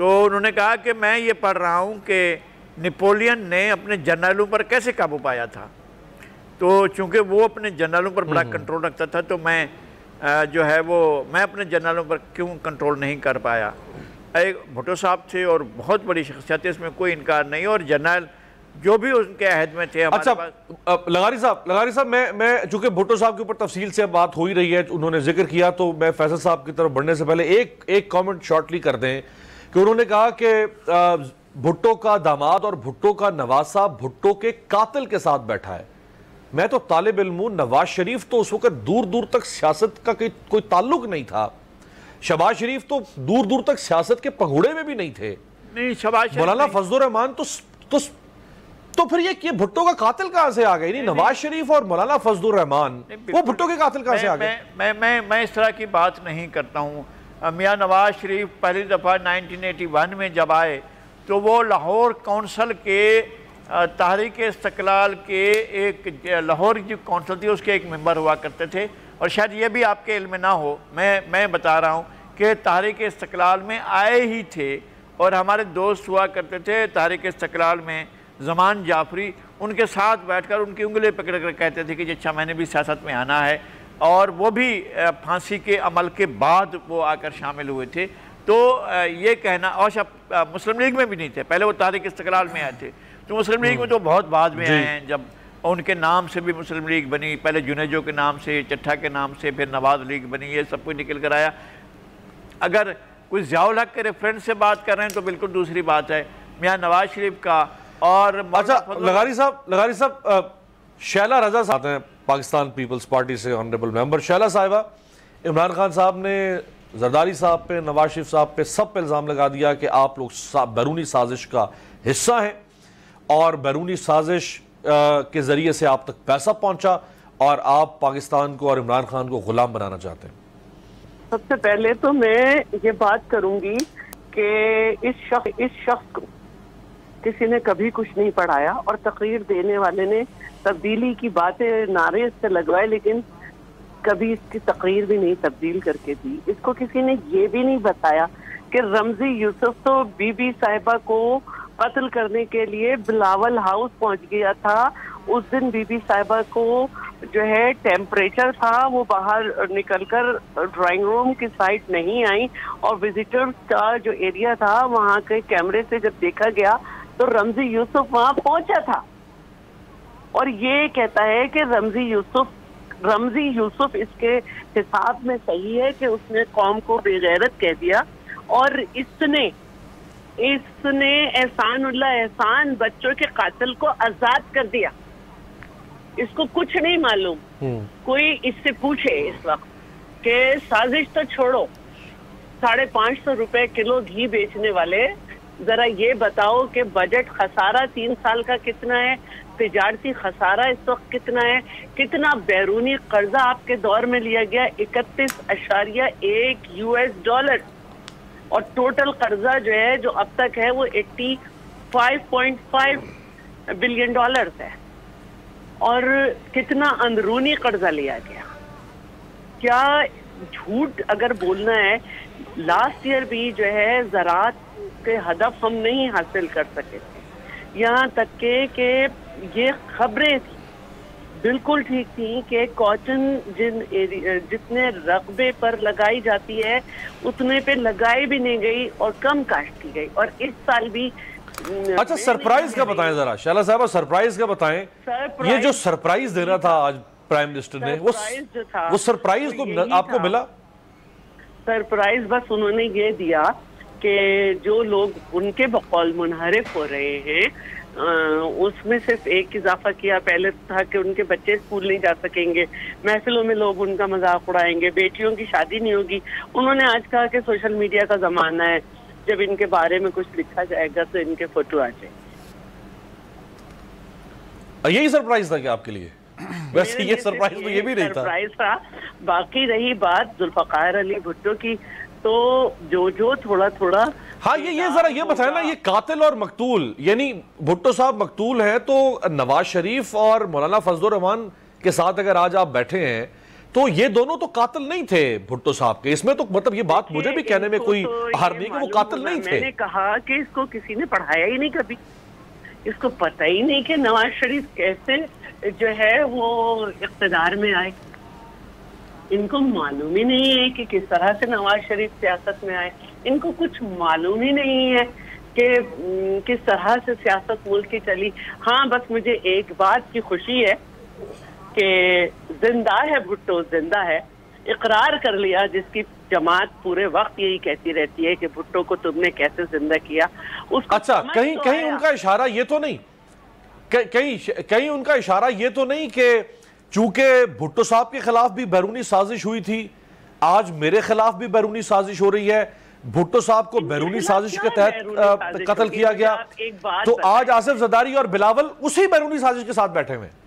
تو انہوں نے کہا کہ میں یہ پڑھ رہا ہوں کہ نپولین نے اپنے جنرلوں پر کیسے قابو پایا تھا، تو چونکہ وہ اپنے جنرلوں پر بڑا کنٹرول رکھتا تھا، تو میں جو ہے وہ میں اپنے جنرلوں پر کیوں کنٹرول نہیں کر پایا۔ ایک بھٹو صاحب تھے اور بہت بڑی شخصیت ہے، اس میں کوئی انکار نہیں، اور جنرل جو بھی ان کے عہد میں تھے ہمارے پاس۔ اچھا لغاری صاحب میں چونکہ بھٹو صاحب کے اوپر تفصیل سے بات ہو ہی رہی ہے، انہوں نے ذکر کیا، تو میں فیصل صاحب کی طرف بڑھنے سے پہلے ایک کامنٹ شارٹلی کر دیں کہ انہوں نے کہا کہ بھٹو کا داماد اور بھٹو کا نواز صاحب بھٹو کے قاتل کے ساتھ بیٹھا ہے۔ میں تو طالب علم ہوں، نواز شریف تو اس وقت دور دور تک سیاست کا کوئی تعلق نہیں تھا، شہباز شریف تو دور دور تک سیاست کے پگوڑے میں بھی نہیں تھے، مولانا فضل الرحمان تو پھر یہ بھٹو کا قاتل کہاں سے آ گئے؟ نہیں نواز شریف اور مولانا فضل الرحمان وہ بھٹو کے قاتل کہاں سے آ گئے؟ میں اس طرح کی بات نہیں کرتا ہوں۔ میاں نواز شریف پہلی دفعہ 1981 میں جب آئے تو وہ لاہور کونسل کے تحریک استقلال کے ایک لاہور جو کونسل تھی اس کے ایک ممبر ہوا کرتے تھے، اور شاید یہ بھی آپ کے علم میں نہ ہو، میں بتا رہا ہوں کہ تحریک استقلال میں آئے ہی تھے، اور ہمارے دوست ہوا کرتے تھے تحریک استقلال میں، زمان جعفری، ان کے ساتھ بیٹھ کر ان کی انگلیں پکڑ کر کہتے تھے کہ اچھا میں نے بھی سیاست میں آنا ہے، اور وہ بھی پھانسی کے عمل کے بعد وہ آ کر شامل ہوئے تھے۔ تو یہ کہنا، اور مسلم لیگ میں بھی نہیں تھے، پہلے وہ تحریک استقلال میں آئے تھے، تو مسلم لیگ میں تو بہت بعد میں آئے ہیں، جب ان کے نام سے بھی مسلم لیگ بنی، پہلے جنیجو کے نام سے، چٹھا کے نام سے، پھر نواز لیگ بنی، یہ سب کچھ نکل کر آیا۔ اگر کوئی ضیاء الحق کے ریفرنس سے بات کر رہے ہیں تو بالکل دوسری بات ہے۔ میاں نواز شریف کا اور اچھا لغاری صاحب شیلہ رضا صاحب ہیں پاکستان پیپلز پارٹی سے، آنریبل ممبر شیلہ صاحبہ، عمران خان صاحب نے زرداری صاحب پہ، نواز شریف صاحب پہ، سب پہ الزام لگا دیا کہ آپ لوگ بیرونی سازش کا حصہ ہیں اور بیرونی سازش کے ذریعے سے آپ تک پیسہ پہنچا اور آپ پاکستان کو اور عمران خان کو غلام بنانا چاہتے ہیں۔ سب سے پہلے تو میں یہ بات کروں گی کہ اس شخص کو کسی نے کبھی کچھ نہیں پڑھایا، اور تقریر دینے والے نے تبدیلی کی باتیں نعرے اس سے لگوائے، لیکن کبھی اس کی تقریر بھی نہیں تبدیل کر کے دی۔ اس کو کسی نے یہ بھی نہیں بتایا کہ رمزی یوسف تو بی بی صاحبہ کو قتل کرنے کے لیے بلاول ہاؤس پہنچ گیا تھا۔ اس دن بی بی صاحبہ کو جو ہے ٹیمپریچر تھا، وہ باہر نکل کر ڈرائنگ روم کی سائٹ نہیں آئی، اور وزٹرز کا جو ایریا تھا وہاں کے کیمرے سے جب دیکھا گیا تو رمزی یوسف وہاں پہنچا تھا، اور یہ کہتا ہے کہ رمزی یوسف اس کے حساب میں صحیح ہے کہ اس نے قوم کو بے غیرت کہہ دیا، اور اس نے احسان اللہ احسان بچوں کے قاتل کو آزاد کر دیا۔ اس کو کچھ نہیں معلوم۔ کوئی اس سے پوچھے اس وقت کہ سازش تو چھوڑو، 550 روپے کلو گھی بیچنے والے، ذرا یہ بتاؤ کہ بجٹ خسارہ 3 سال کا کتنا ہے، تجارتی خسارہ اس وقت کتنا ہے، کتنا بیرونی قرضہ آپ کے دور میں لیا گیا، 31.1 US ڈالر، اور ٹوٹل قرضہ جو ہے جو اب تک ہے وہ 85.5 بلین ڈالرز ہے، اور کتنا اندرونی قرضہ لیا گیا۔ کیا جھوٹ اگر بولنا ہے، لاسٹ ایئر بھی جو ہے زراعت کے ہدف ہم نہیں حاصل کر سکے تھے، یہاں تک کہ یہ خبریں بالکل ٹھیک تھیں کہ کاٹن جتنے رقبے پر لگائی جاتی ہے اتنے پہ لگائی بھی نہیں گئی اور کم کاشت کی گئی، اور اس سال بھی۔ اچھا سرپرائز کا بتائیں ذرا شیلہ صاحبہ، سرپرائز کا بتائیں، یہ جو سرپرائز دینا تھا آج پرائم منسٹر نے، وہ سرپرائز کو آپ کو ملا؟ سرپرائز بس انہوں نے یہ دیا کہ جو لوگ ان کے بقول منحرف ہو رہے ہیں اس میں صرف ایک اضافہ کیا۔ پہلے تھا کہ ان کے بچے اسکول نہیں جا سکیں گے، محفلوں میں لوگ ان کا مذاق اڑائیں گے، بیٹیوں کی شادی نہیں ہوگی۔ انہوں نے آج کہا کہ سوشل میڈیا کا زمانہ ہے، جب ان کے بارے میں کچھ لکھا جائے گا تو ان کے فوٹو آ جائے۔ یہی سرپرائز تھا کیا آپ کے لیے؟ ویسے یہ سرپرائز تو یہ بھی نہیں تھا۔ سرپرائز تھا۔ باقی رہی بات ذوالفقار علی بھٹو کی، تو جو تھوڑا ہاں یہ ذرا یہ بتائیں نا، یہ قاتل اور مقتول، یعنی بھٹو صاحب مقتول ہیں تو نواز شریف اور مولانا فضل الرحمان کے ساتھ اگر آج آپ بیٹھے ہیں تو یہ دونوں تو قاتل نہیں تھے بھٹو صاحب کے، اس میں تو مطلب یہ بات مجھے بھی کہنے میں کوئی حرج نہیں کہ وہ قاتل نہیں تھے۔ میں نے کہا کہ اس کو کسی نے پڑھایا ہی نہیں کبھی، اس کو پتہ ہی نہیں کہ نواز شریف کیسے جو ہے وہ اقتدار میں آئے، ان کو معلوم ہی نہیں ہے کہ کس طرح سے نواز شریف سیاست میں آئے، ان کو کچھ معلوم ہی نہیں ہے کہ کس طرح سے سیاست ملک کی چلی۔ ہاں بس مجھے ایک بات کی خوشی ہے کہ زندہ ہے بھٹو، زندہ ہے، اقرار کر لیا، جس کی جماعت پورے وقت یہی کہتی رہتی ہے کہ بھٹو کو تم نے کیسے زندہ کیا۔ اچھا کہیں ان کا اشارہ یہ تو نہیں، کہیں ان کا اشارہ یہ تو نہیں کہ چونکہ بھٹو صاحب کے خلاف بھی بیرونی سازش ہوئی تھی، آج میرے خلاف بھی بیرونی سازش ہو رہی ہے، بھٹو صاحب کو بیرونی سازش کے تحت قتل کیا گیا، تو آج آصف زرداری اور بلاول اسی بیرونی سازش کے ساتھ بیٹھے ہوئے ہیں،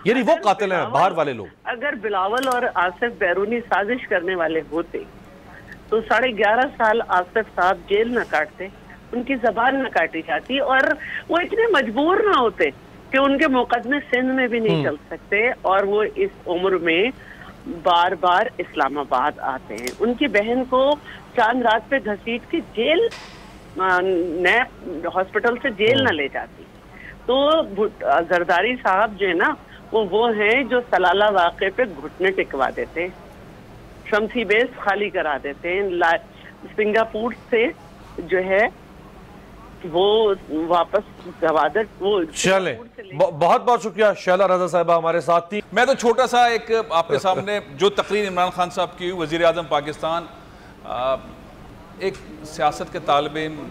یعنی وہ قاتل ہیں باہر والے لوگ۔ اگر بلاول اور آصف بیرونی سازش کرنے والے ہوتے تو 11.5 سال آصف صاحب جیل نہ کاٹتے، ان کی زبان نہ کاٹی جاتی، اور وہ اتنے مجبور نہ ہوتے کہ ان کے مقدمے سندھ میں بھی نہیں چل سکتے، اور وہ اس عمر میں بار بار اسلام آباد آتے ہیں۔ ان کی بہن کو چاند رات پہ گھسیٹ کے جیل، نیب ہاسپٹل سے جیل نہ لے جاتی۔ تو زرداری صاحب جو ہے نا وہ ہیں جو سلالہ واقعے پہ گھٹنے ٹکوا دیتے ہیں، شمسی بیس خالی کرا دیتے ہیں، سنگاپور سے جو ہے وہ واپس گوادر وہ۔ چلیں بہت بہت شکریہ شیلہ رضا صاحبہ ہمارے ساتھ تھی۔ میں تو چھوٹا سا ایک آپ کے سامنے جو تقریر عمران خان صاحب کی ہوئی، وزیر اعظم پاکستان، ایک سیاست کے طالب علم،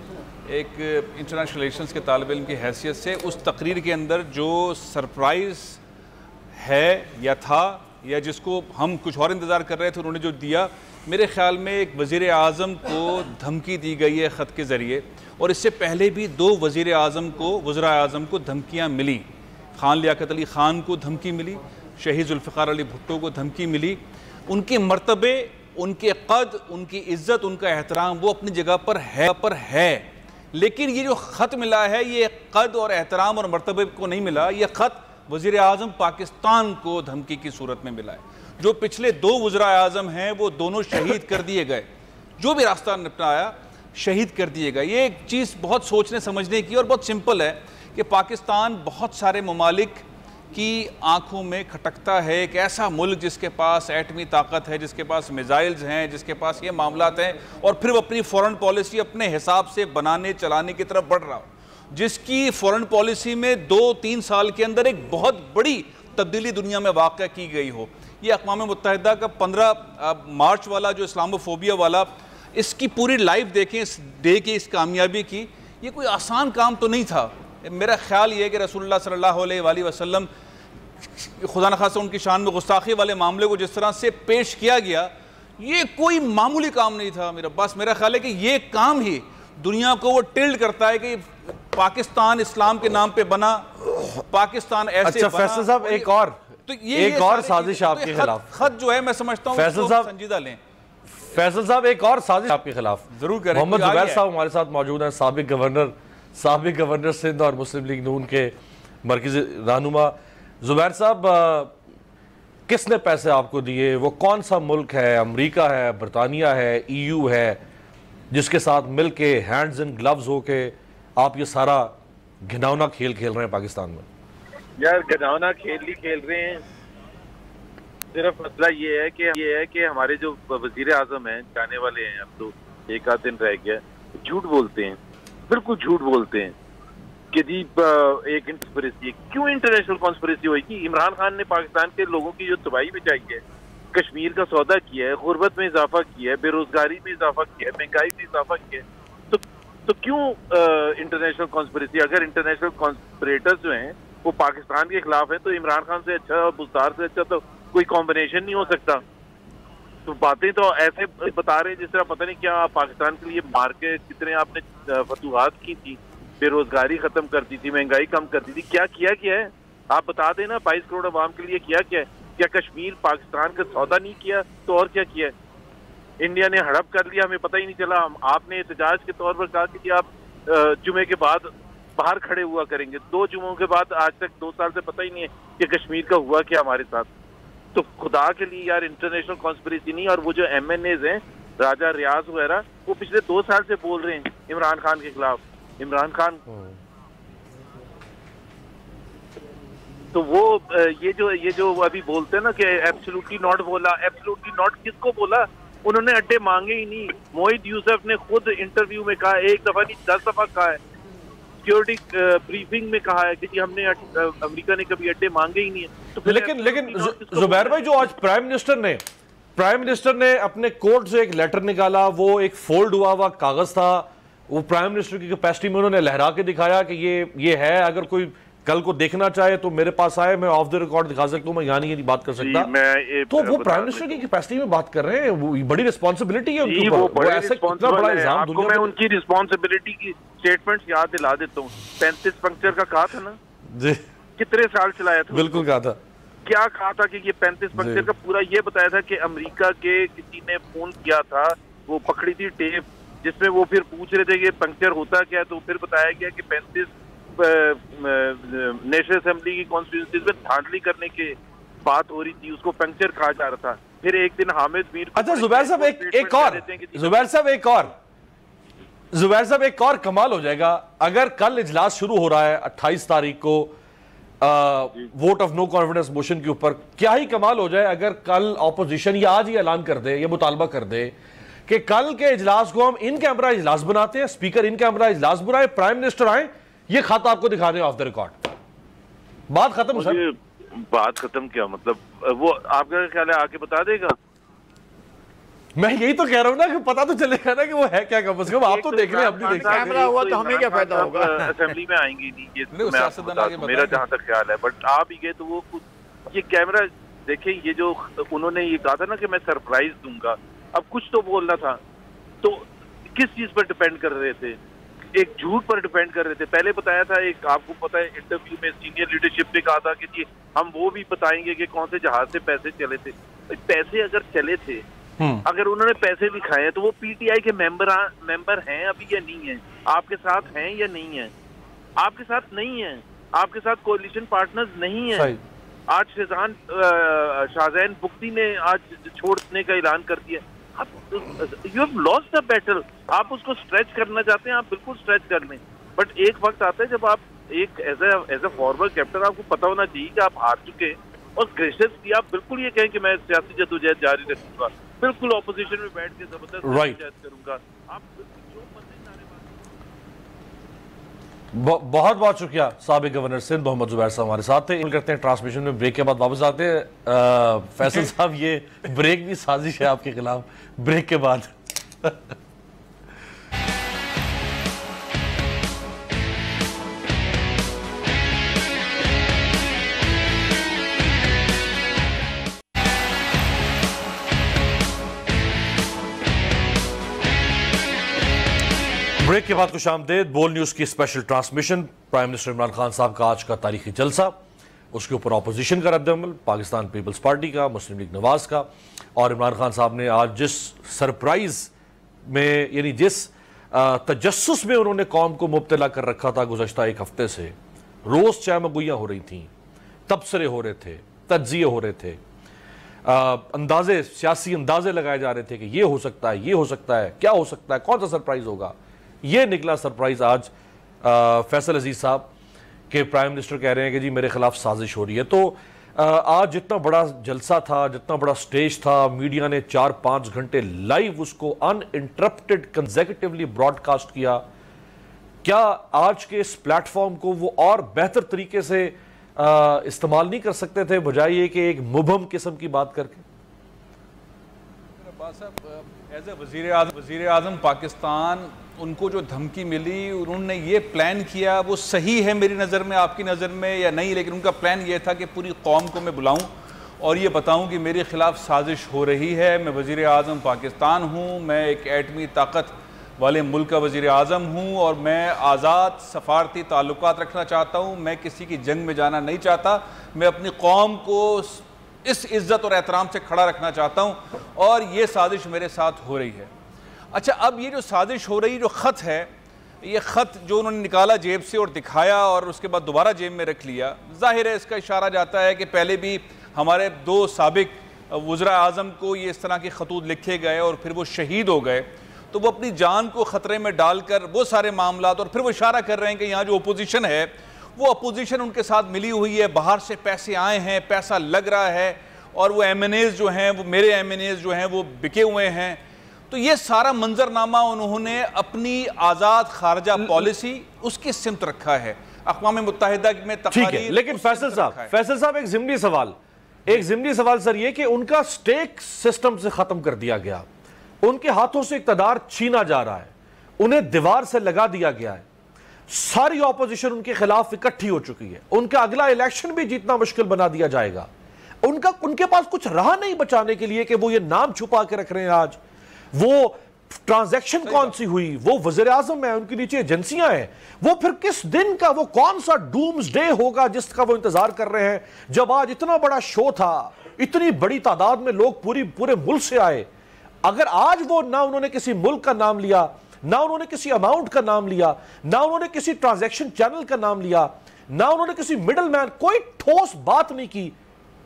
ایک انٹرنیشنل ریلیشنز کے طالب علم کی حیثیت سے اس تقریر کے اندر جو سرپرائز ہے یا تھا یا جس کو ہم کچھ اور انتظار کر رہے تھے انہوں نے جو دیا، میرے خیال میں ایک وزیر اعظم کو دھمکی دی گئی ہے خط کے ذریعے، اور اس سے پہلے بھی 2 وزراء اعظم کو دھمکیاں ملی، خان لیاقت علی خان کو دھمکی ملی، شہید ذوالفقار علی بھٹو کو دھمکی ملی۔ ان کے مرتبے، ان کے قد، ان کی عزت، ان کا احترام وہ اپنی جگہ پر ہے، لیکن یہ جو خط ملا ہے یہ قد اور احترام اور مرتبے کو نہیں ملا، یہ خط وزیر اعظم پاکستان کو دھمکی کی صورت میں ملا ہے۔ جو پچھلے 2 وزراء اعظم ہیں وہ دونوں شہید کر دیے گئے، جو بھی راستہ نپٹایا شہید کر دیے گئے۔ یہ ایک چیز بہت سوچنے سمجھنے کی اور بہت سمپل ہے کہ پاکستان بہت سارے ممالک کی آنکھوں میں کھٹکتا ہے، ایک ایسا ملک جس کے پاس ایٹمی طاقت ہے، جس کے پاس میزائلز ہیں، جس کے پاس یہ معاملات ہیں، اور پھر وہ اپنی فورن پالیسی اپنے حساب سے بنانے چلانے کی طرف بڑھ رہا ہو، جس کی فورن پالیسی میں 2-3 سال کے اندر ایک بہت بڑی تبدیلی دنیا میں واقع کی گئی ہو۔ یہ اقوام متحدہ کا 15 مارچ والا جو اسلاموفوبیا والا، اس کی پوری لائف دیکھیں، اس ڈے کی، اس کامیابی کی، یہ کوئی آسان کام تو نہیں تھا۔ میرا خیال یہ ہے کہ رسول اللہ صلی اللہ علیہ وآلہ وسلم، خدا نخواستہ ان کی شان میں گستاخی والے معاملے کو جس طرح سے پیش کیا گیا، یہ کوئی معمولی کام نہیں تھا۔ میرا خیال ہے کہ یہ کام ہی دنیا کو وہ ٹلڈ کرتا ہے کہ پاکستان اسلام کے نام پہ بنا، پاکستان ایسے اچھا بنا۔ فیصل صاحب ایک اور سازش آپ کے خلاف، خط جو ہے میں سمجھتا ہوں اس کو سنجیدہ لیں۔ فیصل صاحب ایک اور سازش آپ کے خلاف ضرور کریں۔ محمد زبیر صاحب ہمارے ساتھ موجود ہیں، سابق گورنر سندھ اور مسلم لیگ نون کے مرکزی رہنما۔ زبیر صاحب، کس نے پیسے آپ کو دیے؟ وہ کون سا ملک ہے؟ امریکہ ہے، برطانیہ ہے، EU ہے، جس کے ساتھ مل کے ہینڈز اینڈ گلوز ہو کے آپ یہ سارا گھناؤنا کھیل کھیل رہے ہیں پاکستان میں؟ یار گھناؤنا کھیل ہی کھیل رہے ہیں، صرف مسئلہ یہ ہے کہ ہمارے جو وزیر اعظم ہیں جانے والے ہیں، اب تو 1 آدھ دن رہ گیا، جھوٹ بولتے ہیں، بالکل جھوٹ بولتے ہیں کہ جی ایک کنسپریسی، کیوں انٹرنیشنل کنسپریسی ہوئی کہ عمران خان نے پاکستان کے لوگوں کی جو تباہی مچائی ہے، کشمیر کا سودا کیا ہے، غربت میں اضافہ کیا ہے، بے روزگاری میں اضافہ کیا ہے، مہنگائی میں اضافہ کیا ہے، تو کیوں انٹرنیشنل کانسپریسی؟ اگر انٹرنیشنل کانسپریٹرز جو ہیں وہ پاکستان کے خلاف ہیں تو عمران خان سے اچھا اور بزدار سے اچھا تو کوئی کمبینیشن نہیں ہو سکتا۔ تو باتیں تو ایسے بتا رہے ہیں جس طرح پتہ نہیں کیا پاکستان کے لیے مار کے کتنے آپ نے فتوحات کی تھی، بے روزگاری ختم کر دی تھی، مہنگائی کم کر دی تھی، کیا ہے آپ بتا دیں نا۔ 22 کروڑ عوام کے لیے کیا ہے؟ کیا کشمیر پاکستان کا سودا نہیں کیا تو اور کیا ہے؟ انڈیا نے ہڑپ کر لیا، ہمیں پتہ ہی نہیں چلا۔ آپ نے احتجاج کے طور پر کہا کہ آپ جمعے کے بعد باہر کھڑے ہوا کریں گے، 2 جمعوں کے بعد آج تک 2 سال سے پتہ ہی نہیں ہے کہ کشمیر کا ہوا کیا ہمارے ساتھ۔ تو خدا کے لیے یار انٹرنیشنل کانسپریسی نہیں. اور وہ جو ایم این ایز ہیں راجہ ریاض وغیرہ, وہ پچھلے 2 سال سے بول رہے ہیں عمران خان کے خلاف. عمران خان تو وہ یہ جو ابھی بولتے ہیں نا کہ ایبسولوٹلی ناٹ بولا, ایبسولوٹلی ناٹ کس کو بولا؟ انہوں نے اڈے مانگے ہی نہیں. موحد یوسف نے خود انٹرویو میں کہا, 1 دفعہ نہیں 10 دفعہ کہا ہے, سیکیورٹی بریفنگ میں کہا ہے کہ جی ہم نے امریکہ نے کبھی اڈے مانگے ہی نہیں ہیں. لیکن زبیر بھائی, جو آج پرائم منسٹر نے اپنے کورٹ سے ایک لیٹر نکالا, وہ ایک فولڈ ہوا کاغذ تھا, وہ پرائم منسٹر کی کیپیسٹی میں انہوں نے لہرا کے دکھایا کہ یہ ہے, اگر کوئی کل کو دیکھنا چاہے تو میرے پاس آئے, میں آف دی ریکارڈ دکھا سکتا ہوں, میں یہاں نہیں بات کر سکتا. تو وہ پرائم منسٹر کی کیپیسٹی میں بات کر رہے ہیں, وہ بڑی رسپانسبلٹی ہے ان کے اوپر. وہ ایسا اتنا بڑا الزام آپ کو میں ان کی رسپانسبلٹی کی سٹیٹمنٹس یاد دلا دیتا ہوں. 35 پنکچر کا کہا تھا نا جی, کتنے سال چلایا تھا؟ بالکل کہا تھا. کیا کہا تھا کہ یہ 35 پنکچر کا پورا یہ بتایا تھا کہ امریکہ کے کسی نے فون کیا تھا, وہ پکڑی تھی ٹیپ جس میں وہ پھر پوچھ رہے تھے کہ پنکچر ہوتا کیا, تو پھر بتایا گیا کہ 35 نیشنل اسمبلی کی کانسٹیٹیوئنسیز میں دھاندلی کرنے کی بات ہو رہی تھی, اس کو پنکچر کہا جا رہا تھا. پھر ایک دن حامد میر, اچھا زبیر صاحب ایک اور کمال ہو جائے گا. اگر کل اجلاس شروع ہو رہا ہے 28 تاریخ کو vote of no confidence motion کے اوپر, کیا ہی کمال ہو جائے اگر کل اپوزیشن یا آج ہی اعلان کر دے, یہ مطالبہ کر دے کہ کل کے اجلاس کو ہم ان کیمرہ اجلاس بناتے ہیں, اسپیکر ان کیمرہ اجلاس بنائے, پرائم منسٹر آئیں, یہ خط آپ کو دکھا دیں آف دا ریکارڈ, بات ختم. سر بات ختم کیا مطلب, وہ آپ کا خیال ہے آ کے بتا دے گا؟ میں یہی تو کہہ رہا ہوں نا کہ پتا تو چلے گا نا کہ وہ ہے کیا, کم از کم آپ تو دیکھ رہے ہیں, اپنی دیکھ رہے ہیں. کیمرہ ہوا تو ہمیں کیا فائدہ ہوگا؟ اسمبلی میں آئیں گی نہیں, یہ میرا جہاں تک خیال ہے, بٹ آپ ہی گئے تو وہ یہ کیمرہ دیکھیں. یہ جو انہوں نے یہ کہا تھا نا کہ میں سرپرائز دوں گا, اب کچھ تو بولنا تھا, تو کس چیز پر ڈیپینڈ کر رہے تھے؟ ایک جھوٹ پر ڈیپینڈ کر رہے تھے. پہلے بتایا تھا, ایک آپ کو پتا ہے انٹرویو میں سینئر لیڈرشپ نے کہا تھا کہ جی ہم وہ بھی بتائیں گے کہ کون سے جہاز سے پیسے چلے تھے. پیسے اگر چلے تھے, اگر انہوں نے پیسے دکھائے ہیں, تو وہ پی ٹی آئی کے ممبر ہیں ابھی یا نہیں ہیں؟ آپ کے ساتھ ہیں یا نہیں ہیں؟ آپ کے ساتھ نہیں ہیں, آپ کے ساتھ کولیشن پارٹنرز نہیں ہیں. آج شاہزین بگٹی نے آج چھوڑنے کا اعلان کر دیا. You have lost the battle. آپ اس کو اسٹریچ کرنا چاہتے ہیں, آپ بالکل اسٹریچ کر لیں, بٹ ایک وقت آتا ہے جب آپ ایک ایز اے فارورڈ کیپٹن آپ کو پتا ہونا چاہیے کہ آپ ہار چکے, اور گریشس کی آپ بالکل یہ کہیں کہ میں سیاسی جدوجہد جاری رکھوں گا, بالکل اپوزیشن میں بیٹھ کے زبردست جدوجہد کروں گا. آپ جو مرضی نعرے بازی. بہت بہت شکریہ سابق گورنر سندھ محمد زبیر صاحب ہمارے ساتھ تھے. کرتے ہیں ٹرانسمیشن میں بریک کے بعد واپس آتے ہیں. فیصل صاحب, یہ بریک بھی سازش ہے آپ کے خلاف, بریک کے بعد. بریک کے بعد خوش آمدید. بول نیوز کی special transmission. Prime minister Imran Khan صاحب کا آج کا تاریخی جلسہ, اس کے اوپر اپوزیشن کا رد عمل, پاکستان پیپلز پارٹی کا, مسلم لیگ نواز کا, اور عمران خان صاحب نے آج جس سرپرائز میں, یعنی جس تجسس میں انہوں نے قوم کو مبتلا کر رکھا تھا گزشتہ ایک ہفتے سے, روز چہمگوئیاں ہو رہی تھیں, تبصرے ہو رہے تھے, تجزیے ہو رہے تھے, سیاسی اندازے لگائے جا رہے تھے کہ یہ ہو سکتا ہے, یہ ہو سکتا ہے, کیا ہو سکتا ہے, کون سا سرپرائز ہوگا. یہ نکلا سرپرائز آج فیصل عزیز صاحب کہ پرائم منسٹر کہہ رہے ہیں کہ جی میرے خلاف سازش ہو رہی ہے. تو آج جتنا بڑا جلسہ تھا, جتنا بڑا سٹیج تھا, میڈیا نے 4-5 گھنٹے لائیو اس کو ان انٹرپٹڈ کنزیکٹیولی براڈ کاسٹ کیا. کیا آج کے اس پلیٹ فارم کو وہ اور بہتر طریقے سے استعمال نہیں کر سکتے تھے بجائے یہ کہ ایک مبہم قسم کی بات کر کے؟ ایز اے وزیر اعظم پاکستان, ان کو جو دھمکی ملی, انہوں نے یہ پلان کیا, وہ صحیح ہے میری نظر میں, آپ کی نظر میں یا نہیں, لیکن ان کا پلان یہ تھا کہ پوری قوم کو میں بلاؤں اور یہ بتاؤں کہ میرے خلاف سازش ہو رہی ہے. میں وزیر اعظم پاکستان ہوں, میں ایک ایٹمی طاقت والے ملک کا وزیر اعظم ہوں, اور میں آزاد سفارتی تعلقات رکھنا چاہتا ہوں, میں کسی کی جنگ میں جانا نہیں چاہتا, میں اپنی قوم کو اس عزت اور احترام سے کھڑا رکھنا چاہتا ہوں, اور یہ سازش میرے ساتھ ہو رہی ہے. اچھا, اب یہ جو سازش ہو رہی, جو خط ہے, یہ خط جو انہوں نے نکالا جیب سے اور دکھایا اور اس کے بعد دوبارہ جیب میں رکھ لیا, ظاہر ہے اس کا اشارہ جاتا ہے کہ پہلے بھی ہمارے 2 سابق وزراء اعظم کو یہ اس طرح کے خطوط لکھے گئے اور پھر وہ شہید ہو گئے، تو وہ اپنی جان کو خطرے میں ڈال کر وہ سارے معاملات، اور پھر وہ اشارہ کر رہے ہیں کہ یہاں جو اپوزیشن ہے وہ اپوزیشن ان کے ساتھ ملی ہوئی ہے، باہر سے پیسے آئے ہیں، پیسہ لگ رہا ہے، اور وہ ایم این ایز جو ہیں، وہ میرے ایم این ایز جو ہیں وہ بکے ہوئے ہیں۔ تو یہ سارا منظرنامہ انہوں نے اپنی آزاد خارجہ پالیسی اس کی سمت رکھا ہے، اقوام متحدہ میں تقاریر۔ لیکن فیصل صاحب ایک ضمنی سوال سر یہ کہ ان کا سٹیک سسٹم سے ختم کر دیا گیا، ان کے ہاتھوں سے اقتدار چھینا جا رہا ہے، انہیں دیوار سے لگا دیا گیا ہے، ساری اپوزیشن ان کے خلاف اکٹھی ہو چکی ہے، ان کا اگلا الیکشن بھی جیتنا مشکل بنا دیا جائے گا، ان کے پاس کچھ رہا نہیں بچانے کے لیے کہ وہ یہ نام چھپا کے رکھ رہے ہیں۔ آج وہ ٹرانزیکشن کون سی ہوئی، وہ وزیر اعظم ہے، ان کے نیچے ایجنسیاں ہیں، وہ پھر کس دن کا، وہ کون سا ڈومز ڈے ہوگا جس کا وہ انتظار کر رہے ہیں، جب آج اتنا بڑا شو تھا، اتنی بڑی تعداد میں لوگ پورے ملک سے آئے، اگر آج وہ نہ انہوں نے کسی ملک کا نام لیا، نہ انہوں نے کسی اماؤنٹ کا نام لیا، نہ انہوں نے کسی ٹرانزیکشن چینل کا نام لیا، نہ انہوں نے کسی مڈل مین، کوئی ٹھوس بات نہیں کی،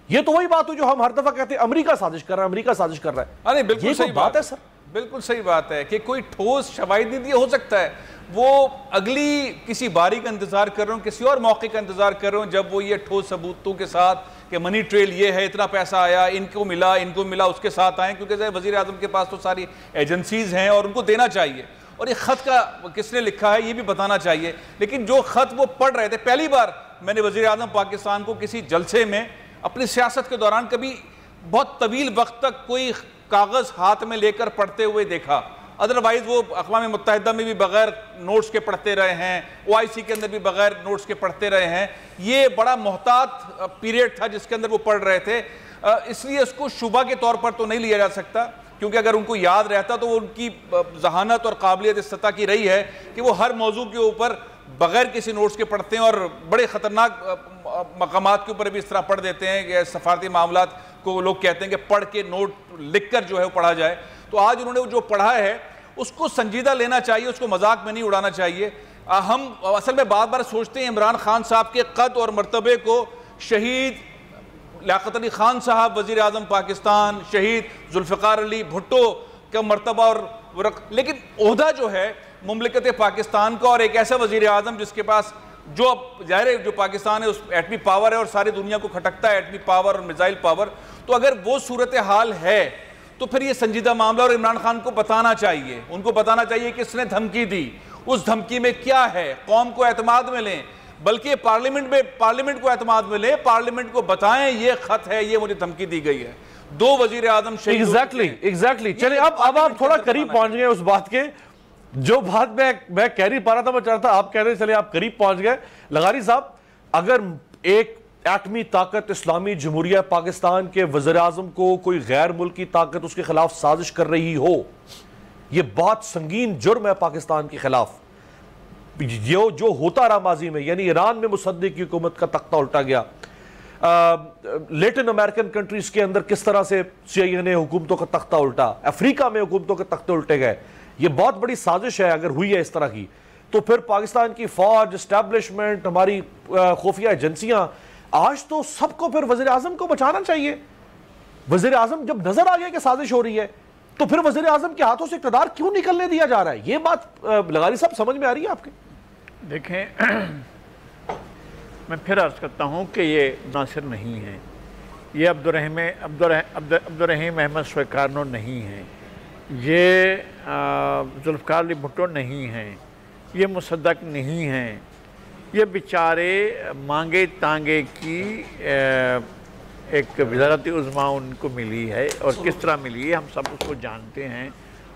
یہ تو وہی بات ہو جو ہم ہر دفعہ کہتے ہیں امریکہ سازش کر رہا ہے، امریکہ سازش کر رہا ہے۔ بالکل صحیح بات ہے سر، بالکل صحیح بات ہے کہ کوئی ٹھوس شواہد نہیں دیا، ہو سکتا ہے وہ اگلی کسی باری کا انتظار کر رہے ہوں، کسی اور موقع کا انتظار کر رہے ہوں جب وہ یہ ٹھوس ثبوتوں کے ساتھ کہ منی ٹریل یہ ہے، اتنا پیسہ آیا، ان کو ملا اس کے ساتھ آئیں، کیونکہ وزیر اعظم کے پاس تو ساری ایجنسیز ہیں اور ان کو دینا چاہیے، اور یہ خط کا کس نے لکھا ہے یہ بھی بتانا چاہیے۔ لیکن جو خط وہ پڑھ رہے تھے، پہلی بار میں نے وزیر اعظم پاکستان کو کسی جلسے میں اپنی سیاست کے دوران کبھی بہت طویل وقت تک کوئی کاغذ ہاتھ میں لے کر پڑھتے ہوئے دیکھا، ادروائز وہ اقوام متحدہ میں بھی بغیر نوٹس کے پڑھتے رہے ہیں، OIC کے اندر بھی بغیر نوٹس کے پڑھتے رہے ہیں، یہ بڑا محتاط پیریڈ تھا جس کے اندر وہ پڑھ رہے تھے، اس لیے اس کو شبہ کے طور پر تو نہیں لیا جا سکتا، کیونکہ اگر ان کو یاد رہتا تو وہ ان کی ذہانت اور قابلیت اس سطح کی رہی ہے کہ وہ ہر موضوع کے اوپر بغیر کسی نوٹس کے پڑھتے ہیں، اور بڑے خطرناک مقامات کے اوپر بھی اس طرح پڑھ دیتے ہیں کہ سفارتی معاملات کو لوگ کہتے ہیں کہ پڑھ کے نوٹ لکھ کر جو ہے وہ پڑھا جائے۔ تو آج انہوں نے جو پڑھا ہے اس کو سنجیدہ لینا چاہیے، اس کو مذاق میں نہیں اڑانا چاہیے۔ ہم اصل میں بار بار سوچتے ہیں عمران خان صاحب کے قد اور مرتبے کو شہید لیاقت علی خان صاحب وزیر اعظم پاکستان، شہید ذوالفقار علی بھٹو کا مرتبہ اور لیکن عہدہ جو ہے مملکت پاکستان کا، اور ایک ایسا وزیر اعظم جس کے پاس جو ظاہر ہے جو پاکستان ہے اس ایٹمی پاور ہے اور ساری دنیا کو کھٹکتا ہے ایٹمی پاور اور میزائل پاور، تو اگر وہ صورتحال ہے تو پھر یہ سنجیدہ معاملہ، اور عمران خان کو بتانا چاہیے، ان کو بتانا چاہیے کہ اس نے دھمکی دی، اس دھمکی میں کیا ہے، قوم کو اعتماد میں لیں، بلکہ پارلیمنٹ کو اعتماد میں لیں، پارلیمنٹ کو بتائیں یہ خط ہے، یہ مجھے دھمکی دی گئی ہے۔ 2 وزیر اعظم شہید ایگزیکٹلی چلیں اب آپ تھوڑا قریب پہنچ گئے اس بات کے جو بات میں کہہ نہیں پا رہا تھا، میں چاہتا تھا آپ کہہ رہے چلیں آپ قریب پہنچ گئے۔ لغاری صاحب، اگر ایک ایٹمی طاقت اسلامی جمہوریہ پاکستان کے وزیر اعظم کو کوئی غیر ملکی طاقت اس کے خلاف سازش کر رہی ہو، یہ بہت سنگین جرم ہے پاکستان کے خلاف، جو ہوتا رہا ماضی میں، یعنی ایران میں مصدق کی حکومت کا تختہ الٹا گیا، لیٹن امریکن کنٹریز کے اندر کس طرح سے CIA نے حکومتوں کا تختہ الٹا، افریقہ میں حکومتوں کے تختے الٹے گئے، یہ بہت بڑی سازش ہے اگر ہوئی ہے اس طرح کی، تو پھر پاکستان کی فوج، اسٹیبلشمنٹ، ہماری خفیہ ایجنسیاں، آج تو سب کو پھر وزیر اعظم کو بچانا چاہیے۔ وزیر اعظم جب نظر آ گیا کہ سازش ہو رہی ہے تو پھر وزیر اعظم کے ہاتھوں سے اقتدار کیوں نکلنے دیا جا رہا ہے؟ یہ بات لغاری صاحب سمجھ میں آ رہی ہے آپ کے؟ دیکھیں، میں پھر عرض کرتا ہوں کہ یہ ناصر نہیں ہے، یہ عبدالرحیم احمد سویکارنو نہیں ہے، یہ ذوالفقار علی بھٹو نہیں ہیں، یہ مصدق نہیں ہیں، یہ بیچارے مانگے تانگے کی ایک وزارت عظمیٰ ان کو ملی ہے، اور کس طرح ملی ہے ہم سب اس کو جانتے ہیں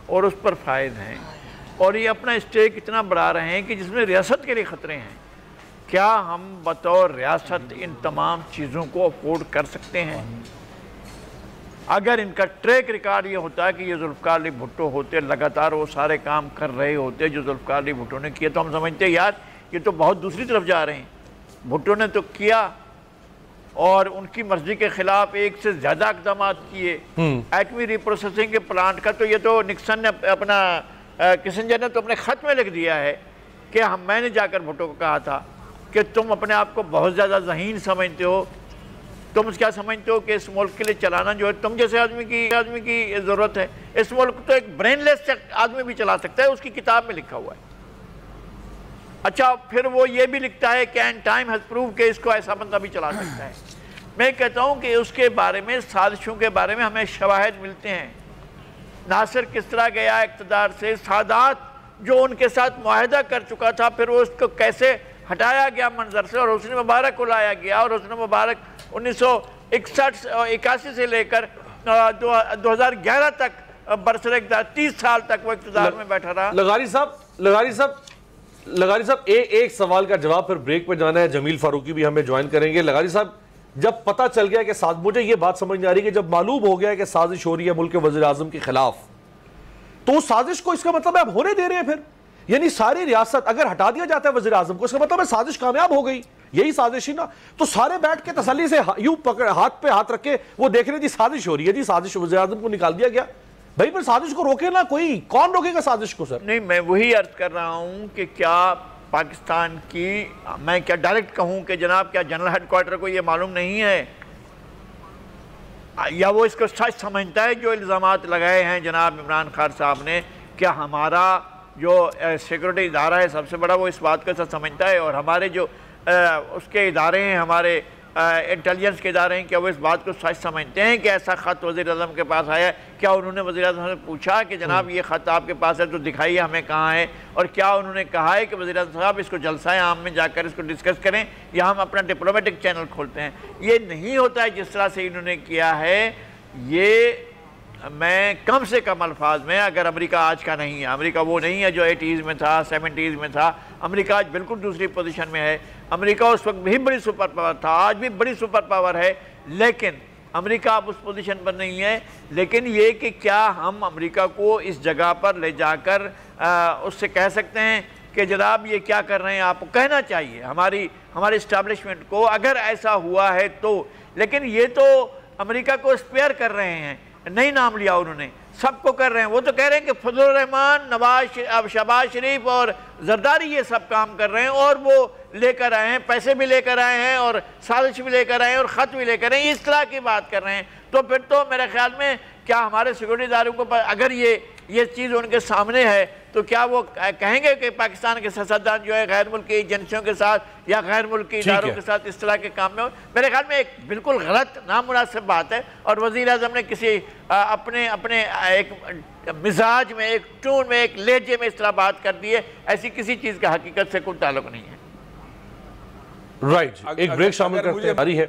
اور اس پر فائد ہیں، اور یہ اپنا اسٹیک اتنا بڑھا رہے ہیں کہ جس میں ریاست کے لیے خطرے ہیں۔ کیا ہم بطور ریاست ان تمام چیزوں کو افورڈ کر سکتے ہیں؟ اگر ان کا ٹریک ریکارڈ یہ ہوتا ہے کہ یہ ذوالفقار علی بھٹو ہوتے، لگاتار وہ سارے کام کر رہے ہوتے جو ذوالفقار علی بھٹو نے کیا، تو ہم سمجھتے ہیں یار یہ تو بہت دوسری طرف جا رہے ہیں۔ بھٹو نے تو کیا اور ان کی مرضی کے خلاف ایک سے زیادہ اقدامات کیے، ایٹمی ری پروسیسنگ کے پلانٹ کا تو یہ تو نکسن نے اپنا کسنجر نے تو اپنے خط میں لکھ دیا ہے کہ میں نے جا کر بھٹو کو کہا تھا کہ تم اپنے آپ کو بہت زیادہ ذہین سمجھتے ہو، تم کیا سمجھتے ہو کہ اس ملک کے لیے چلانا جو ہے تم جیسے آدمی کی ضرورت ہے؟ اس ملک تو ایک برین لیس آدمی بھی چلا سکتا ہے، اس کی کتاب میں لکھا ہوا ہے۔ اچھا پھر وہ یہ بھی لکھتا ہے کہ اینڈ ٹائم ہیز پروو کہ اس کو ایسا بندہ بھی چلا سکتا ہے۔ میں کہتا ہوں کہ اس کے بارے میں، سازشوں کے بارے میں ہمیں شواہد ملتے ہیں۔ ناصر کس طرح گیا اقتدار سے، سادات جو ان کے ساتھ معاہدہ کر چکا تھا پھر وہ اس کو کیسے ہٹایا گیا منظر سے، اور حسنی مبارک کو لایا گیا، اور حسنی مبارک 1981 سے لے کر 2011 تک برسر اقتدار 30 سال تک وہ اقتدار میں بیٹھا رہا۔ لغاری صاحب ایک سوال کا جواب پھر بریک پہ جانا ہے، جمیل فاروقی بھی ہمیں جوائن کریں گے۔ لغاری صاحب جب پتہ چل گیا کہ مجھے یہ بات سمجھ نہیں آ رہی کہ جب معلوم ہو گیا کہ سازش ہو رہی ہے ملک کے وزیر اعظم کے خلاف، تو اس سازش کو اس کا مطلب ہے اب ہونے دے رہے ہیں پھر؟ یعنی ساری ریاست اگر ہٹا دیا جاتا ہے وزیر اعظم کو، اس کا مطلب ہے سازش کامیاب ہو گئی، یہی سازش ہی نا؟ تو سارے بیٹھ کے تسلی سے یوں ہاتھ پہ ہاتھ رکھ کے وہ دیکھ رہے جی سازش ہو رہی ہے، جی سازش، وزیر اعظم کو نکال دیا گیا۔ بھائی پھر سازش کو روکے نا کوئی، کون روکے گا سازش کو؟ سر نہیں، میں وہی عرض کر رہا ہوں کہ کیا پاکستان کی، میں کیا ڈائریکٹ کہوں کہ جناب کیا جنرل ہیڈ کوارٹر کو یہ معلوم نہیں ہے، یا وہ اس کو سچ سمجھتا ہے جو الزامات لگائے ہیں جناب عمران خان صاحب نے؟ کیا ہمارا جو سیکورٹی ادارہ ہے سب سے بڑا وہ اس بات کو سچ سمجھتا ہے، اور ہمارے جو اس کے ادارے ہیں، ہمارے انٹیلیجنس کے ادارے ہیں، کیا وہ اس بات کو سچ سمجھتے ہیں کہ ایسا خط وزیر اعظم کے پاس آیا ہے؟ کیا انہوں نے وزیر اعظم سے پوچھا کہ جناب یہ خط آپ کے پاس ہے تو دکھائیے ہمیں کہاں ہے؟ اور کیا انہوں نے کہا ہے کہ وزیر اعظم صاحب اس کو جلسہ عام میں جا کر اس کو ڈسکس کریں، یا ہم اپنا ڈپلومیٹک چینل کھولتے ہیں؟ یہ نہیں ہوتا ہے جس طرح سے انہوں نے کیا ہے۔ یہ میں کم سے کم الفاظ میں، اگر امریکہ آج کا نہیں ہے، امریکہ وہ نہیں ہے جو 80s میں تھا، 70s میں تھا، امریکہ آج بالکل دوسری پوزیشن میں ہے۔ امریکہ اس وقت بھی بڑی سپر پاور تھا، آج بھی بڑی سپر پاور ہے، لیکن امریکہ اب اس پوزیشن پر نہیں ہے۔ لیکن یہ کہ کیا ہم امریکہ کو اس جگہ پر لے جا کر اس سے کہہ سکتے ہیں کہ جناب یہ کیا کر رہے ہیں؟ آپ کو کہنا چاہیے ہماری اسٹیبلشمنٹ کو اگر ایسا ہوا ہے تو۔ لیکن یہ تو امریکہ کو اسپیئر کر رہے ہیں، نہیں نام لیا انہوں نے، سب کو کر رہے ہیں۔ وہ تو کہہ رہے ہیں کہ فضل الرحمان، شہباز شریف اور زرداری یہ سب کام کر رہے ہیں، اور وہ لے کر آئے ہیں، پیسے بھی لے کر آئے ہیں، اور سازش بھی لے کر آئے ہیں، اور خط بھی لے کر آئے ہیں، اس طرح کی بات کر رہے ہیں۔ تو پھر تو میرے خیال میں کیا ہمارے سیکورٹی اداروں کو اگر یہ چیز ان کے سامنے ہے تو کیا وہ کہیں گے کہ پاکستان کے سیاستدان جو ہے غیر ملکی ایجنسیوں کے ساتھ یا غیر ملکی اداروں کے ساتھ اس طرح کے کام میں ہو؟ میرے خیال میں ایک بالکل غلط، نامناسب بات ہے، اور وزیر اعظم نے کسی اپنے ایک مزاج میں، ایک ٹون میں، ایک لہجے میں اس طرح بات کر دی ہے، ایسی کسی چیز کا حقیقت سے کوئی تعلق نہیں ہے۔ رائٹ، ایک بریک شامل کرتے ہیں، ہماری ہے۔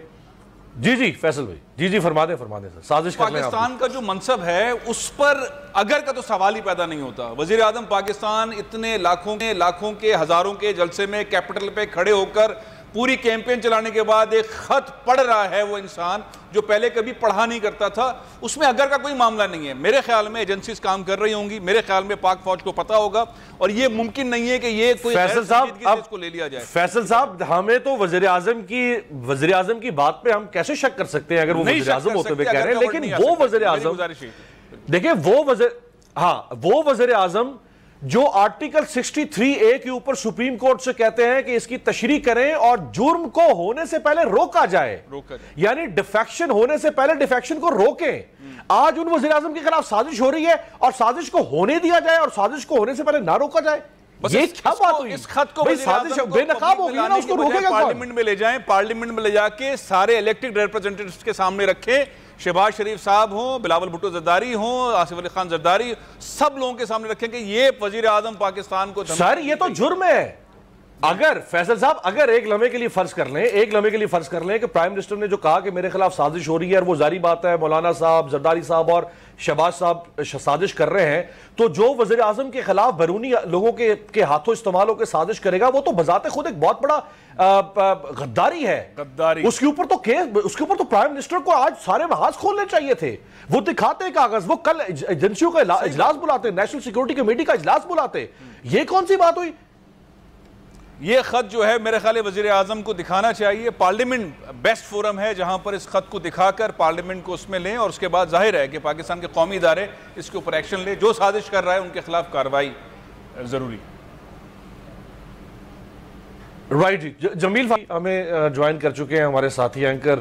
جی فیصل بھائی، جی فرما دیں سر، سازش کرنے پاکستان کا جو منصب ہے اس پر اگر کا تو سوال ہی پیدا نہیں ہوتا۔ وزیر اعظم پاکستان اتنے لاکھوں کے ہزاروں کے جلسے میں کیپٹل پہ کھڑے ہو کر پوری کیمپین چلانے کے بعد ایک خط پڑھ رہا ہے، وہ انسان جو پہلے کبھی پڑھا نہیں کرتا تھا، اس میں اگر کا کوئی معاملہ نہیں ہے۔ میرے خیال میں ایجنسیز کام کر رہی ہوں گی، میرے خیال میں پاک فوج کو پتا ہوگا، اور یہ ممکن نہیں ہے کہ یہ کوئی غیر سنجیدگی سے اس کو لے لیا جائے۔ فیصل صاحب، ہمیں تو وزیر اعظم کی بات پہ ہم کیسے شک کر سکتے ہیں اگر وہ وزیر اعظم ہوتے ہوئے کہہ رہے ہیں؟ لیکن وہ وزیر اعظم، دیکھیں وہ وزیر اعظم جو آرٹیکل 63A کے اوپر سپریم کورٹ سے کہتے ہیں کہ اس کی تشریح کریں اور جرم کو ہونے سے پہلے روکا جائے، یعنی ڈیفیکشن ہونے سے پہلے ڈیفیکشن کو روکیں۔ آج ان وزیر اعظم کے خلاف سازش ہو رہی ہے اور سازش کو ہونے دیا جائے اور سازش کو ہونے سے پہلے نہ روکا جائے، یہ کیا بات ہوئی؟ اس خط کو بے نقاب ہو گئی نا، اس کو روکے گا کون؟ پارلیمنٹ میں لے جائیں، پارلیمنٹ میں لے جا کے سارے الیکٹڈ ریپرزینٹیٹیوز کے سامنے رکھیں، شہباز شریف صاحب ہوں، بلاول بھٹو زرداری ہوں، آصف علی خان زرداری، سب لوگوں کے سامنے رکھیں کہ یہ وزیر اعظم پاکستان کو سر یہ تو جرم ہے۔ اگر فیصل صاحب اگر ایک لمحے کے لیے فرض کر لیں کہ پرائم منسٹر نے جو کہا کہ میرے خلاف سازش ہو رہی ہے، اور وہ ظاہری بات ہے مولانا صاحب، زرداری صاحب اور شہباز صاحب سازش کر رہے ہیں، تو جو وزیر اعظم کے خلاف بیرونی لوگوں کے ہاتھوں استعمال ہو کے سازش کرے گا، وہ تو بذات خود ایک بہت بڑا غداری ہے۔ اس کے اوپر تو پرائم منسٹر کو آج سارے محاذ کھولنے چاہیے تھے۔ وہ دکھاتے کاغذ، وہ کل ایجنسیوں کا اجلاس بلاتے، نیشنل سیکورٹی کمیٹی کا اجلاس بلاتے، یہ کون سی بات ہوئی؟ یہ خط جو ہے میرے خیال وزیر اعظم کو دکھانا چاہیے، پارلیمنٹ بیسٹ فورم ہے جہاں پر اس خط کو دکھا کر پارلیمنٹ کو اس میں لیں، اور اس کے بعد ظاہر ہے کہ پاکستان کے قومی ادارے اس کے اوپر ایکشن لیں، جو سازش کر رہا ہے ان کے خلاف کارروائی ضروری۔ رائٹ، جمیل ہمیں جوائن کر چکے ہیں، ہمارے ساتھی اینکر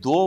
2